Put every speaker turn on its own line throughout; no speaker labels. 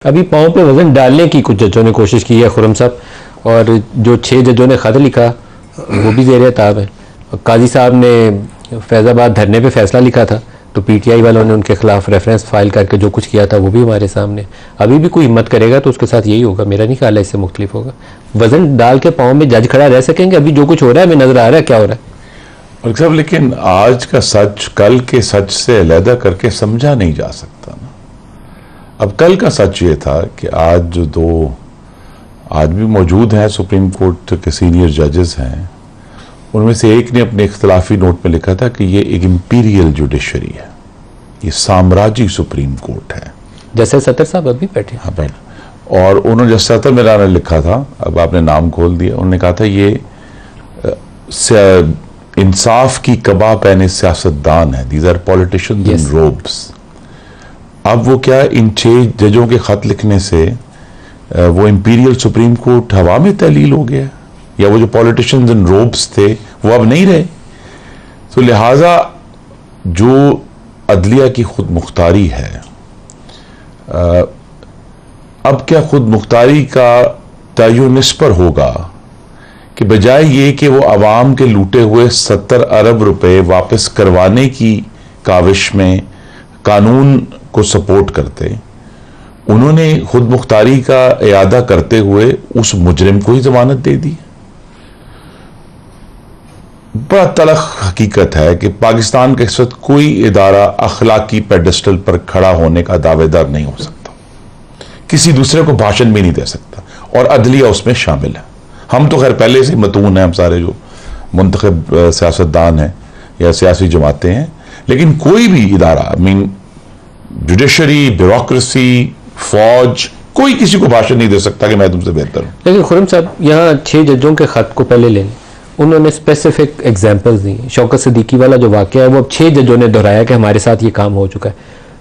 अभी पाँव पे वजन डालने की कुछ जजों ने कोशिश की है खुरम साहब, और जो 6 जजों ने ख़त लिखा वो भी ज़ेर ताब है। काजी साहब ने फैज़ाबाद धरने पे फैसला लिखा था तो पीटीआई वालों ने उनके खिलाफ रेफरेंस फाइल करके जो कुछ किया था वो भी हमारे सामने। अभी भी कोई हिम्मत करेगा तो उसके साथ यही होगा, मेरा नहीं ख्याल है इससे मुख्तलिफ होगा। वजन डाल के पाँव में जज खड़ा रह सकेंगे? अभी जो कुछ हो रहा है हमें नज़र आ रहा है क्या हो रहा है।
और साहब लेकिन आज का सच कल के सच से अलहदा करके समझा नहीं जा सकता ना। अब कल का सच ये था कि आज जो 2 आदमी मौजूद हैं सुप्रीम कोर्ट के सीनियर जजेस हैं, उनमें से एक ने अपने इख्तलाफी नोट में लिखा था कि ये एक इंपीरियल जुडिशरी है, ये साम्राज्य सुप्रीम कोर्ट है।
जैसे सत्तर साहब अभी बैठे।
हाँ बैठे। और उन्होंने जैसे सत्तर मेरा ने लिखा था, अब आपने नाम खोल दिया, उन्होंने कहा था ये इंसाफ की कबा पहने सियासतदान है, these are politicians in robes. अब वो क्या, इन 6 जजों के खत लिखने से वो इंपीरियल सुप्रीम कोर्ट हवा में तहलील हो गया, या वो जो पॉलिटिशियंस इन रोब्स थे वो अब नहीं रहे। तो लिहाजा जो अदलिया की खुद मुख्तारी है, अब क्या खुद मुख्तारी का तयन इस पर होगा कि बजाय ये कि वो अवाम के लूटे हुए 70 अरब रुपए वापस करवाने की काविश में कानून को सपोर्ट करते, उन्होंने खुद मुख्तारी का इयादा करते हुए उस मुजरिम को ही जमानत दे दी। बड़ा तलख हकीकत है कि पाकिस्तान के साथ कोई इदारा अखलाकी पेडेस्टल पर खड़ा होने का दावेदार नहीं हो सकता, किसी दूसरे को भाषण भी नहीं दे सकता, और अदलिया उसमें शामिल है। हम तो खैर पहले से मतून हैं, हम सारे जो मुंतखब सियासतदान हैं या सियासी जमातें हैं, लेकिन कोई भी इदारा, मीन जुडिशरी, ब्यूरोक्रेसी, फौज, कोई किसी को भाषण नहीं दे सकता कि मैं तुमसे बेहतर हूं।
लेकिन खुरम साहब यहाँ 6 जजों के खत को पहले लें, उन्होंने स्पेसिफिक एग्जांपल्स दी। शौकत सिद्दीकी वाला जो वाक़या है वो अब 6 जजों ने दोहराया कि हमारे साथ ये काम हो चुका है,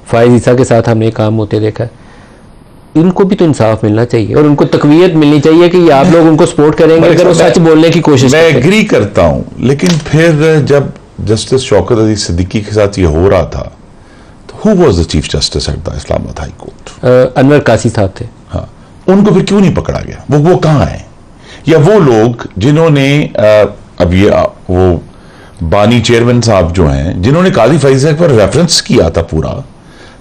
फायज ईसा के साथ हमने ये काम होते देखा है। इनको भी तो इंसाफ मिलना चाहिए और उनको तकवीयत मिलनी चाहिए कि आप लोग उनको सपोर्ट करेंगे अगर वो सच बोलने की कोशिश
मैं एग्री करता हूं, लेकिन फिर जब जस्टिस शौकत अली सिद्दीकी के साथ ये हो रहा था तो who was the chief justice at the Islamabad high court?
Anwar कासी साहब थे।
हाँ, उनको फिर क्यों नहीं पकड़ा गया? वो कहाँ है? या वो लोग जिन्होंने अब ये वो बानी चेयरमैन साहब जो हैं, जिन्होंने काजी फैज़ पर रेफरेंस किया था पूरा,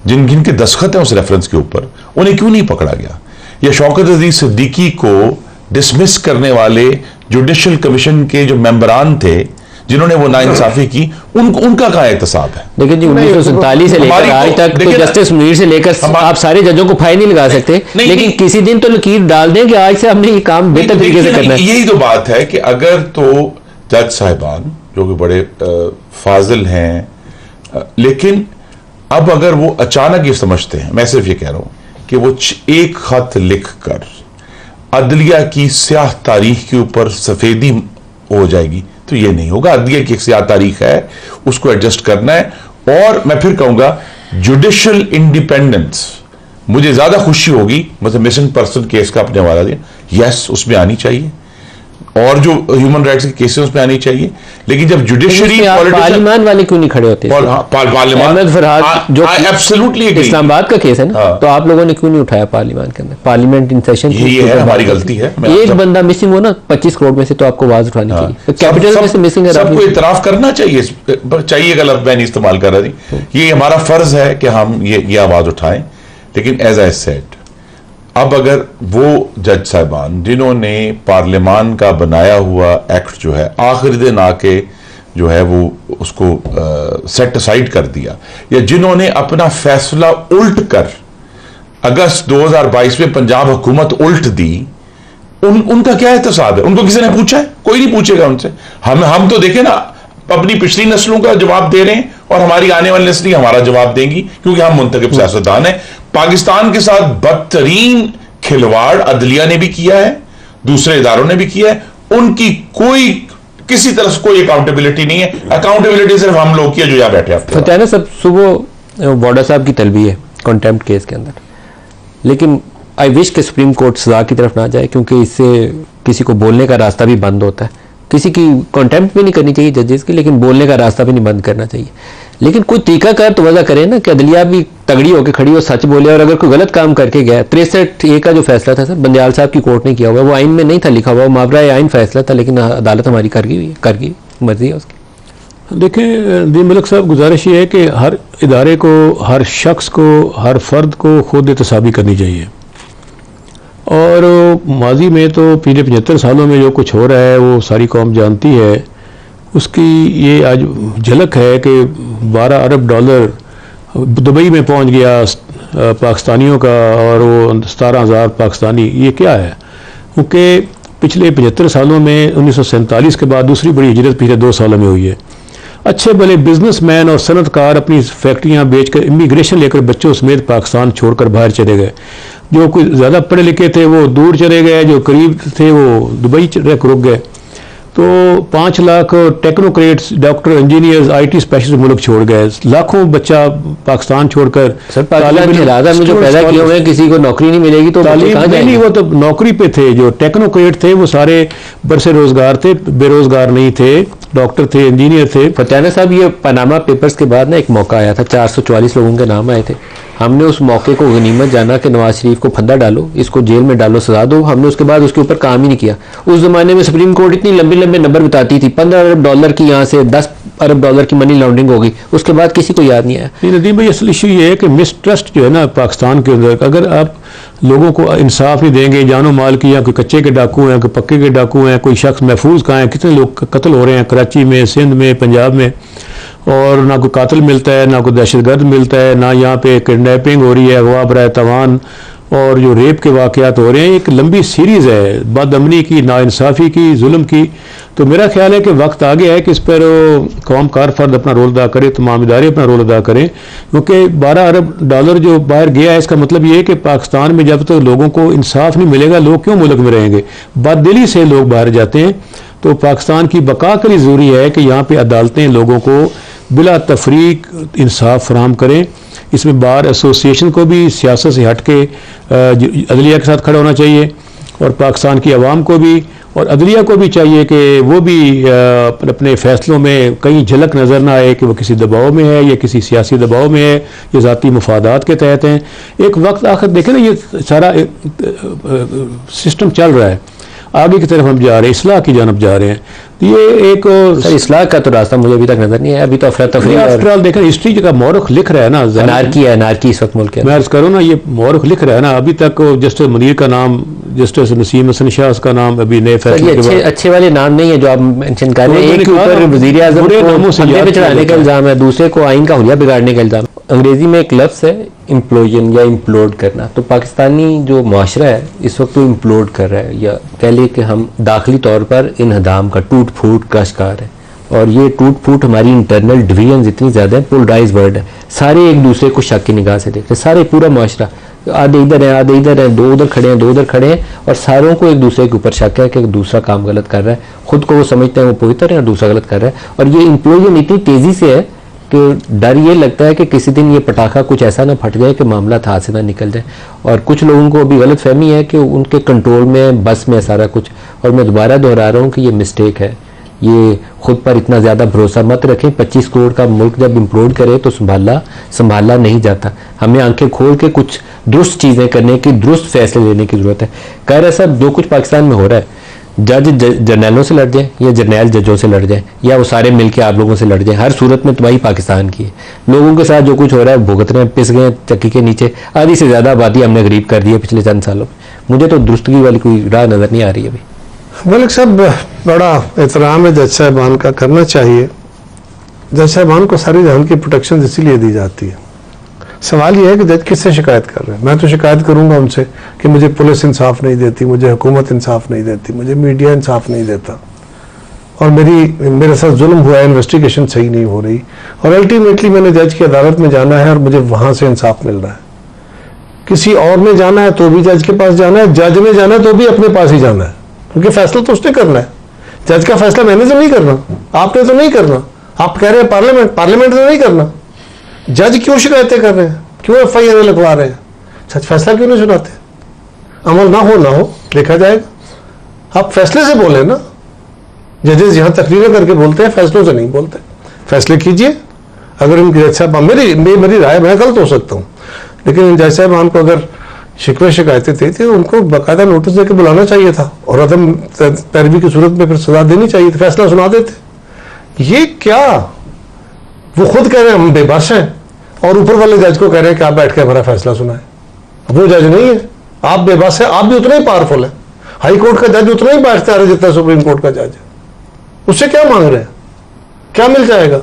जिनके दस्तखत हैं उस रेफरेंस के ऊपर, उन्हें क्यों नहीं पकड़ा गया? या शौकत अजीज सिद्दीकी को डिसमिस करने वाले जुडिशल कमीशन के जो मेंबरान थे जिन्होंने वो नाइंसाफी की, उनका कहाँ एहतसाब है?
लेकिन जी 1947 से लेकर आज तक तो जस्टिस मुनीर से लेकर आप सारे जजों को फाइन नहीं लगा सकते, लेकिन किसी दिन तो लकीर डाल दें कि आज से हमने ये काम बेहतर तरीके से करना है।
यही तो बात है कि अगर तो जज साहिबान जो कि बड़े फाजिल हैं, लेकिन अब अगर वो अचानक ये समझते हैं, मैं सिर्फ ये कह रहा हूं कि वो एक खत लिख कर अदलिया की स्याह तारीख के ऊपर सफेदी हो जाएगी, तो ये नहीं होगा। अदलिया की एक स्याह तारीख है, उसको एडजस्ट करना है। और मैं फिर कहूंगा जुडिशल इंडिपेंडेंस, मुझे ज्यादा खुशी होगी, मतलब मिसिंग पर्सन केस का अपने हवाला दिया, यस उसमें आनी चाहिए, और जो ह्यूमन राइट्स के केसेस उसमें आनी चाहिए। लेकिन जब जुडिशरी
पार्लियामान वाले क्यों नहीं खड़े होते?
पार्लियामान जो एब्सोल्युटली
इस्लामाबाद का केस है ना, तो आप लोगों ने क्यों नहीं उठाया पार्लियामान के अंदर? पार्लियामेंट इन सेशन,
ये है हमारी गलती है।
एक बंदा मिसिंग हो ना 25 करोड़ में से, तो आपको आवाज उठानी चाहिए। कैपिटल में से मिसिंग है,
सबको इतराफ करना चाहिए। गलत मैं नहीं इस्तेमाल कर रही, ये हमारा फर्ज है कि हम ये आवाज उठाएं। लेकिन एज आई सेड, अब अगर वो जज साहिबान जिन्होंने पार्लियामान का बनाया हुआ एक्ट जो है आखिरी दिन आके जो है वो उसको सेट असाइड कर दिया, या जिन्होंने अपना फैसला उल्ट कर अगस्त 2022 में पंजाब हुकूमत उल्ट दी, उनका क्या एहतसाब है? उनको किसी ने पूछा है? कोई नहीं पूछेगा उनसे। हम तो देखें ना, अपनी पिछली नस्लों का जवाब दे रहे हैं और हमारी आने वाली नस्लें हमारा जवाब देंगी, क्योंकि हम मुंतखब सियासतदान हैं। पाकिस्तान के साथ बदतरीन खिलवाड़ अदलिया ने भी किया है, दूसरे इदारों ने भी किया है, उनकी किसी तरह से कोई अकाउंटेबिलिटी नहीं है। अकाउंटेबिलिटी सिर्फ हम लोग की है जो यहां बैठे हैं।
फतेह सब सुबह बॉर्डर साहब की तलबी है कंटेम्प्ट केस के अंदर, लेकिन आई विश के सुप्रीम कोर्ट सजा की तरफ ना जाए, क्योंकि इससे किसी को बोलने का रास्ता भी बंद होता है। किसी की कंटेम्प्ट भी नहीं करनी चाहिए जजेस की, लेकिन बोलने का रास्ता भी नहीं बंद करना चाहिए। लेकिन कोई तरीकाकार तो वजह करे ना कि अदलिया भी तगड़ी होकर खड़ी हो, सच बोले। और अगर कोई गलत काम करके गया, 63A का जो फैसला था सर, बंदयाल साहब की कोर्ट ने किया हुआ, वो आइन में नहीं था लिखा हुआ, वो मावरा आइन फैसला था, लेकिन अदालत हमारी कर गई मर्जी है उसकी।
देखें दी मलिक साहब, गुजारिश ये है कि हर इदारे को, हर शख्स को, हर फर्द को खुद एहतसाबी करनी चाहिए। और माजी में तो पिछले 75 सालों में जो कुछ हो रहा है वो सारी कौम जानती है। उसकी ये आज झलक है कि 12 अरब डॉलर दुबई में पहुंच गया पाकिस्तानियों का, और वो 17,000 पाकिस्तानी, ये क्या है? क्योंकि पिछले 75 सालों में 1947 के बाद दूसरी बड़ी हिजरत पिछले 2 सालों में हुई है। अच्छे भले बिजनेसमैन और सनतकार अपनी फैक्ट्रियां बेचकर, इमिग्रेशन लेकर बच्चों समेत पाकिस्तान छोड़कर बाहर चले गए। जो कोई ज़्यादा पढ़े लिखे थे वो दूर चले गए, जो करीब थे वो दुबई रुक गए। तो 5 lakh technocrats, doctor, engineers, IT specialist मुल्क छोड़ गए। लाखों बच्चा पाकिस्तान छोड़कर
सर पाकिस्तान के हालात में जो पैदा किए हुए हैं, किसी को नौकरी नहीं मिलेगी तो बच्चे कहाँ जाएंगे?
नहीं, वो तो नौकरी पे थे। जो टेक्नोक्रेट थे वो सारे बरसे रोजगार थे, बेरोजगार नहीं थे, डॉक्टर थे, इंजीनियर थे।
फतेहाना साहब, ये पनामा पेपर्स के बाद ना एक मौका आया था, 444 लोगों के नाम आए थे। हमने उस मौके को गनीमत जाना कि नवाज शरीफ को फंदा डालो, इसको जेल में डालो, सजा दो। हमने उसके बाद उसके ऊपर काम ही नहीं किया। उस जमाने में सुप्रीम कोर्ट इतनी लंबे लंबे नंबर बताती थी, 15 अरब डॉलर की यहाँ से 10 अरब डॉलर की मनी लॉन्ड्रिंग होगी, उसके बाद किसी को याद नहीं आया।
नदीम भाई, असल इशू ये है कि मिसट्रस्ट जो है ना पाकिस्तान के अंदर, अगर आप लोगों को इंसाफ नहीं देंगे, जानो माल की, या कोई कच्चे के डाकू हैं, कोई पक्के के डाकू हैं, कोई शख्स महफूज कहाँ है, कितने लोग कत्ल हो रहे हैं कराची में, सिंध में, पंजाब में, और ना कोई कातिल मिलता है, ना कोई दहशतगर्द मिलता है, ना यहाँ पे किडनैपिंग हो रही है, अगवा बराए तवान, और जो रेप के वाक़यात हो रहे हैं, एक लंबी सीरीज़ है बदअमनी की, नाइंसाफ़ी की, जुल्म की। तो मेरा ख्याल है कि वक्त आ गया है कि इस पर कौम कार फर्द अपना रोल अदा करे, तमाम इदारे अपना रोल अदा करें। क्योंकि 12 अरब डॉलर जो बाहर गया है, इसका मतलब ये है कि पाकिस्तान में जब तक लोगों को इंसाफ नहीं मिलेगा, लोग क्यों मुल्क में रहेंगे? बददिली से लोग बाहर जाते हैं। तो पाकिस्तान की बका के लिए ज़रूरी है कि यहाँ पर अदालतें लोगों को बिला तफरीक इंसाफ फराहम करें। इसमें बार एसोसिएशन को भी सियासत से हट के अदलिया के साथ खड़ा होना चाहिए, और पाकिस्तान की आवाम को भी और अदलिया को भी चाहिए कि वो भी अपने फैसलों में कहीं झलक नज़र ना आए कि वो किसी दबाव में है या किसी सियासी दबाव में है या ज़ाती मफादात के तहत हैं। एक वक्त आखिर देखें ना, ये सारा सिस्टम चल रहा है, आगे की तरफ हम जा रहे हैं, इस्लाह की जानब जा रहे हैं। तो ये एक
सर इस्लाह का तो रास्ता मुझे अभी तक नजर नहीं है। अभी तो अफरा तफरी
आफ्टर देखें, हिस्ट्री का मौरख लिख रहा है ना,
अनारकी इस वक्त मुल्क के,
मैं अर्ज करूँ ना, ये मौरख लिख रहा है ना। अभी तक जस्टिस मुनीर का नाम, जस्टिस नसीम हसन शाह का नाम अभी नए फैसले
अच्छे वाले नाम नहीं है जो आप मेंशन कर रहे हैं। एक के ऊपर वजीर आज़म को फंदे पे चढ़ाने का इल्जाम है, दूसरे को आइन का हुलिया बिगाड़ने का इल्जाम। अंग्रेजी में एक लफ्ज़ है इम्प्लोजन या इम्प्लोड करना। तो पाकिस्तानी जो माशरा है इस वक्त तो इम्प्लोड कर रहा है, या कह ले कि हम दाखिली तौर पर इन्हदाम का, टूट फूट का शिकार है। और ये टूट फूट हमारी इंटरनल डिवीजन इतनी ज़्यादा है, पोलराइज वर्ल्ड है, सारे एक दूसरे को शक की निगाह से देखते हैं, सारे पूरा माशरा, आधे इधर हैं, आधे इधर हैं, 2 उधर खड़े हैं, 2 उधर खड़े हैं, और सारों को एक दूसरे के ऊपर शक है कि दूसरा काम गलत कर रहा है। खुद को वो समझते हैं वो पवित्र है और दूसरा गलत कर रहा है। और ये इम्प्लोजन इतनी तेज़ी से है कि डर ये लगता है कि किसी दिन ये पटाखा कुछ ऐसा ना फट जाए कि मामला हाथ से ना निकल जाए। और कुछ लोगों को अभी गलत फहमी है कि उनके कंट्रोल में, बस में सारा कुछ। और मैं दोबारा दोहरा रहा हूँ कि ये मिस्टेक है, ये खुद पर इतना ज़्यादा भरोसा मत रखें। 25 करोड़ का मुल्क जब इम्प्लोड करे तो संभाला नहीं जाता। हमें आंखें खोल के कुछ दुरुस्त चीज़ें करने की, दुरुस्त फैसले लेने की ज़रूरत है। कह रहे साहब, जो कुछ पाकिस्तान में हो रहा है, जज जर्नैलों से लड़ जाए या जर्नैल जजों से लड़ जाए या वो सारे मिलके आप लोगों से लड़ जाए, हर सूरत में तबाही पाकिस्तान की है। लोगों के साथ जो कुछ हो रहा है भुगत रहे हैं, पिस गए चक्की के नीचे। आधी से ज़्यादा आबादी हमने गरीब कर दी है पिछले चंद सालों में। मुझे तो दुरुस्तगी वाली कोई राह नज़र नहीं आ रही अभी।
मलिक साहब, बड़ा एहतराम है जज साहबान का, करना चाहिए। जज साहबान को सारी जहान की प्रोटेक्शन इसीलिए दी जाती है। सवाल यह है कि जज किससे शिकायत कर रहे हैं? मैं तो शिकायत करूंगा उनसे कि मुझे पुलिस इंसाफ नहीं देती, मुझे हुकूमत इंसाफ नहीं देती, मुझे मीडिया इंसाफ नहीं देता, और मेरे साथ जुल्म हुआ है, इन्वेस्टिगेशन सही नहीं हो रही, और अल्टीमेटली मैंने जज की अदालत में जाना है और मुझे वहां से इंसाफ मिल रहा है। किसी और में जाना है तो भी जज के पास जाना है, जज में जाना है तो भी अपने पास ही जाना है, क्योंकि फैसला तो उसने करना है। जज का फैसला मैंने तो नहीं करना, आपने तो नहीं करना। आप कह रहे हैं पार्लियामेंट तो नहीं करना। जज क्यों शिकायतें कर रहे हैं, क्यों FIR लगवा रहे हैं? सच फैसला क्यों नहीं सुनाते? अमल ना हो देखा जाएगा। आप फैसले से बोले ना। जजेस यहां तकरीरें करके बोलते हैं, फैसलों से नहीं बोलते। फैसले कीजिए, अगर इनकी जज साहब मेरी राय, मैं गलत हो सकता हूँ, लेकिन इन जज साहबान को अगर शिकवे शिकायतें थी तो उनको बाकायदा नोटिस देकर बुलाना चाहिए था और अदम पैरवी की सूरत में फिर सजा देनी चाहिए थी, फैसला सुना देते। ये क्या, वो खुद कह रहे हैं हम बेबस हैं और ऊपर वाले जज को कह रहे हैं कि आप बैठ के हमारा फैसला सुनाए। वो जज नहीं है, आप बेबस है, आप भी उतना ही पावरफुल है। हाई कोर्ट का जज उतना ही बाइख्तियार है जितना सुप्रीम कोर्ट का जज है। उससे क्या मांग रहे हैं, क्या मिल जाएगा?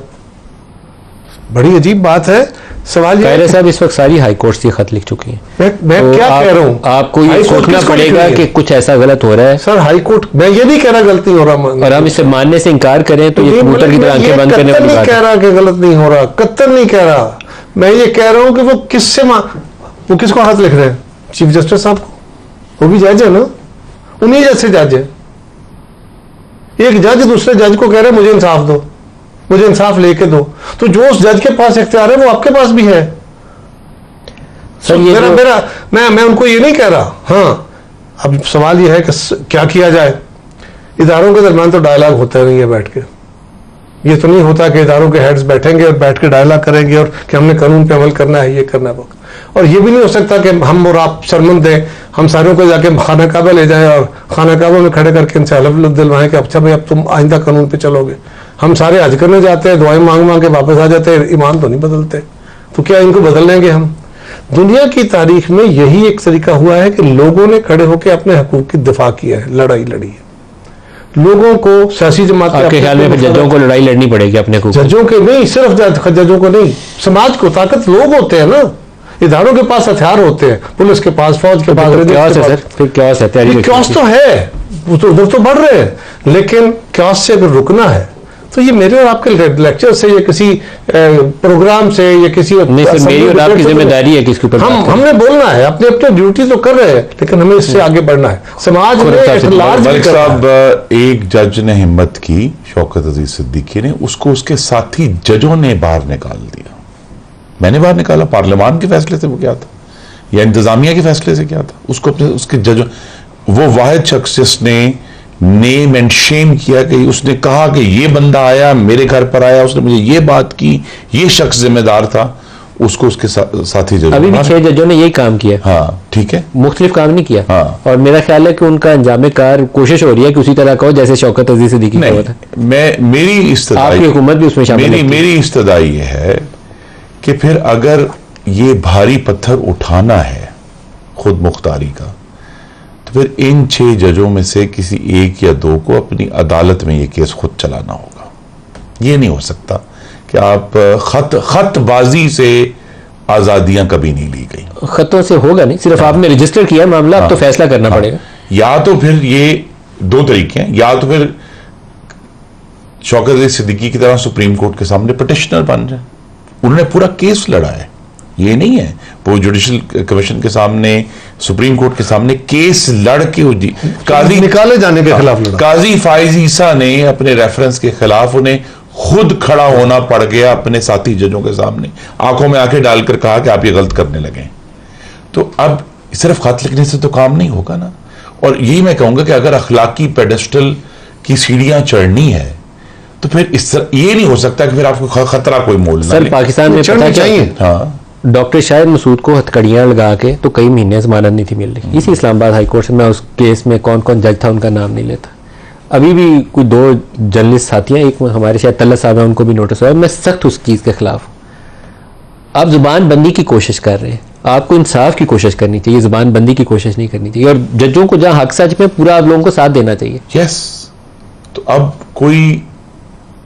बड़ी अजीब बात है। सवाल ये
कायरे साहब इस वक्त सारी हाई कोर्ट से खत लिख चुकी हैं।
मैं
तो
क्या कह रहा हूं,
आपको ये सोचना पड़ेगा कि कुछ ऐसा गलत हो रहा है।
सर हाई कोर्ट, मैं ये नहीं कह रहा गलती हो रहा,
और हम इसे मानने से इनकार करें तो ये कबूतर की तरह आंखें बंद करने वाली
नहीं
बात
कह
है।
रहा कि गलत नहीं हो रहा, कत्तन नहीं कह रहा। मैं ये कह रहा हूं कि वो किसको हाथ लिख रहे हैं? चीफ जस्टिस साहब को, वो भी जज है ना, उन्हीं जैसे जज है। एक जज दूसरे जज को कह रहे हैं मुझे इंसाफ दो, मुझे इंसाफ लेके दो। तो जो उस जज के पास इख्तियार है वो आपके पास भी है।
सर ये
मैं उनको ये नहीं कह रहा। हाँ, अब सवाल ये है कि क्या किया जाए। इदारों के दरमियान तो डायलॉग होता नहीं है बैठ के। ये तो नहीं होता कि इदारों के हेड्स बैठेंगे और बैठ के डायलॉग करेंगे और कि हमने कानून पे अमल करना है, ये करना है वो। और ये भी नहीं हो सकता कि हम और आप सरमन दें, हम सारों को जाके खाना काबा ले जाएं और खाना काबा में खड़े करके इनसे हलफ दिलवाएं कि अच्छा भाई अब तुम आइंदा कानून पे चलोगे। हम सारे हज करने जाते हैं, दुआएं मांग मांग के वापस आ जाते हैं, ईमान तो नहीं बदलते। तो क्या इनको बदल लेंगे हम? दुनिया की तारीख में यही एक तरीका हुआ है कि लोगों ने खड़े होकर अपने हकूक की दिफा किया है, लड़ाई लड़ी है। लोगों को सियासी जमात
आपके ख्याल में जजों को लड़ाई लड़नी पड़ेगी अपने को?
जजों के नहीं, सिर्फ जजों को नहीं, समाज को। ताकत लोग होते हैं ना, इदारों के पास हथियार होते हैं, पुलिस के पास, फौज के पास।
फिर क्योस
तो है, उधर तो बढ़ रहे हैं, लेकिन क्योस से अगर रुकना है तो ये मेरे और आपके लेक्चर से या किसी प्रोग्राम से या किसी
नहीं सर, मेरी और आपकी जिम्मेदारी है कि इसके ऊपर
हमने बोलना है, अपने अपने ड्यूटी तो कर रहे हैं, लेकिन हमें इससे आगे बढ़ना है। समाज में
मलिक साहब, एक जज ने हिम्मत की, शौकत अजीज सिद्दीकी ने, उसको उसके साथी जजों ने बाहर निकाल दिया। मैंने बाहर निकाला, पार्लियामान के फैसले से वो क्या था या इंतजामिया के फैसले से क्या था? उसको अपने उसके जजों, वो वाहिद शख्स जिसने नेम एंड शेम किया कि उसने कहा कि ये बंदा आया मेरे घर पर आया, उसने मुझे ये बात की, ये शख्स जिम्मेदार था, उसको उसके साथी जज।
अभी भी 6 जजों ने यही काम किया।
हाँ ठीक है,
मुख्तलिफ काम नहीं किया।
हाँ।
और मेरा ख्याल है कि उनका अंजाम कार कोशिश हो रही है कि उसी तरह का हो जैसे शौकत अजीज सिद्दीकी का था।
मेरी इस्तदाई,
आपकी हुकूमत भी उसमें शामिल है।
मेरी इस्तदाई ये है कि फिर अगर ये भारी पत्थर उठाना है खुद मुख्तारी का, फिर इन 6 जजों में से किसी एक या दो को अपनी अदालत में ये केस खुद चलाना होगा। ये नहीं हो सकता कि आप खतबाजी से आजादियां कभी नहीं ली गई।
खतों से होगा नहीं, सिर्फ आपने रजिस्टर किया मामला, अब तो फैसला करना पड़ेगा।
या तो फिर ये 2 तरीके हैं, या तो फिर शौकत अली सिद्दीकी की तरह सुप्रीम कोर्ट के सामने पिटिशनर बन जाए। उन्होंने पूरा केस लड़ा है, ये नहीं है वो जुडिशल कमीशन के सामने, सुप्रीम कोर्ट के सामने केस लड़ के काजी
निकाले जाने के खिलाफ लड़ा।
काजी फाइज ईसा ने अपने रेफरेंस के खिलाफ उन्हें खुद खड़ा होना पड़ गया अपने साथी जजों के सामने, आंखों में आंखें डालकर कहा कि आप ये गलत करने लगे। तो अब सिर्फ खत लिखने से तो काम नहीं होगा ना। और यही मैं कहूंगा कि अगर अखलाकी पेडेस्टल की सीढ़ियां चढ़नी है तो फिर इस तरह ये नहीं हो सकता कि फिर आपको खतरा कोई मोल ना
सर पाकिस्तान में पता चाहिए,
हाँ,
डॉक्टर शाहिद मसूद को हथकड़ियां लगा के तो कई महीने जमानत नहीं थी मिल रही। इसी इस्लामाबाद हाई कोर्ट से, मैं उस केस में कौन कौन जज था उनका नाम नहीं लेता। अभी भी कोई 2 जर्नलिस्ट साथी हैं, एक हमारे शायद तल्ला साहब हैं, उनको भी नोटिस हुआ। मैं सख्त उस चीज़ के खिलाफ हूँ। आप जुबान बंदी की कोशिश कर रहे हैं, आपको इंसाफ की कोशिश करनी चाहिए, जुबान बंदी की कोशिश नहीं करनी चाहिए। और जजों को जहाँ हक सच में पूरा आप लोगों को साथ देना चाहिए।
यस, तो अब कोई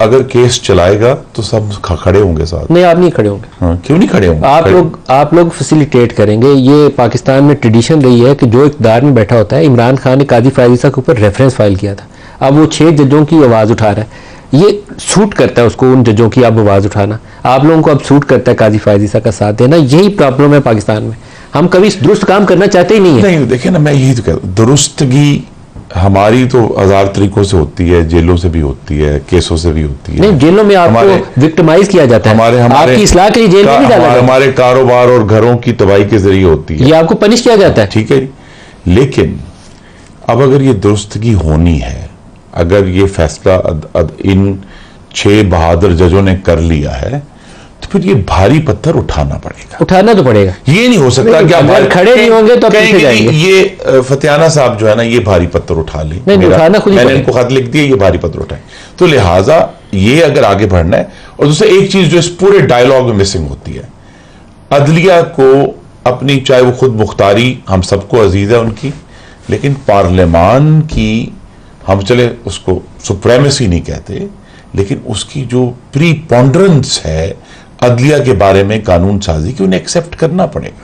अगर केस चलाएगा तो सब खड़े होंगे साथ।
नहीं, आप नहीं खड़े होंगे।
हाँ, क्यों नहीं खड़े होंगे?
आप लोग फैसिलिटेट करेंगे। ये पाकिस्तान में ट्रेडिशन रही है कि जो इक़्तिदार में बैठा होता है, इमरान खान ने काजी फायज़ ईसा के ऊपर रेफरेंस फाइल किया था, अब वो 6 जजों की आवाज़ उठा रहा है। ये सूट करता है उसको, उन जजों की अब आवाज़ उठाना। आप लोगों को अब सूट करता है काजी फायज़ ईसा का साथ देना। यही प्रॉब्लम है पाकिस्तान में, हम कभी दुरुस्त काम करना चाहते ही नहीं है।
नहीं, देखिए ना, मैं यही तो कहता हूं, दुरुस्तगी हमारी तो 1000 तरीकों से होती है, जेलों से भी होती है, केसों से भी होती है।
नहीं, जेलों में आपको विक्टिमाइज किया जाता है, आपकी इस्लाह के लिए जेल में नहीं डाला जाता।
हमारे कारोबार और घरों की तबाही के जरिए होती है,
ये आपको पनिश किया जाता है।
ठीक है। लेकिन अब अगर ये दुरुस्तगी होनी है, अगर ये फैसला इन 6 बहादुर जजों ने कर लिया है, तो फिर ये भारी पत्थर उठाना पड़ेगा।
उठाना तो पड़ेगा।
ये नहीं हो सकता कि
अगर
हमारे
खड़े नहीं होंगे तो आप
कहेंगे
पीछे जाएंगे।
कि ये फतियाना साहब जो है ना ये भारी पत्थर उठा ले,
नहीं, उठाना खुद ही
मैंने
पड़ेगा।
इनको खत लिख दिया ये भारी पत्थर उठाए। तो लिहाजा ये अगर आगे बढ़ना है, और दूसरा एक चीज जो इस पूरे डायलॉग में मिसिंग होती है, अदलिया को अपनी, चाहे वो खुद मुख्तारी हम सबको अजीज है उनकी, लेकिन पार्लियामान की, हम चले उसको सुप्रेमेसी नहीं कहते, लेकिन उसकी जो प्रीपोंडरेंस है अदलिया के बारे में कानून साजी की, उन्हें एक्सेप्ट करना पड़ेगा।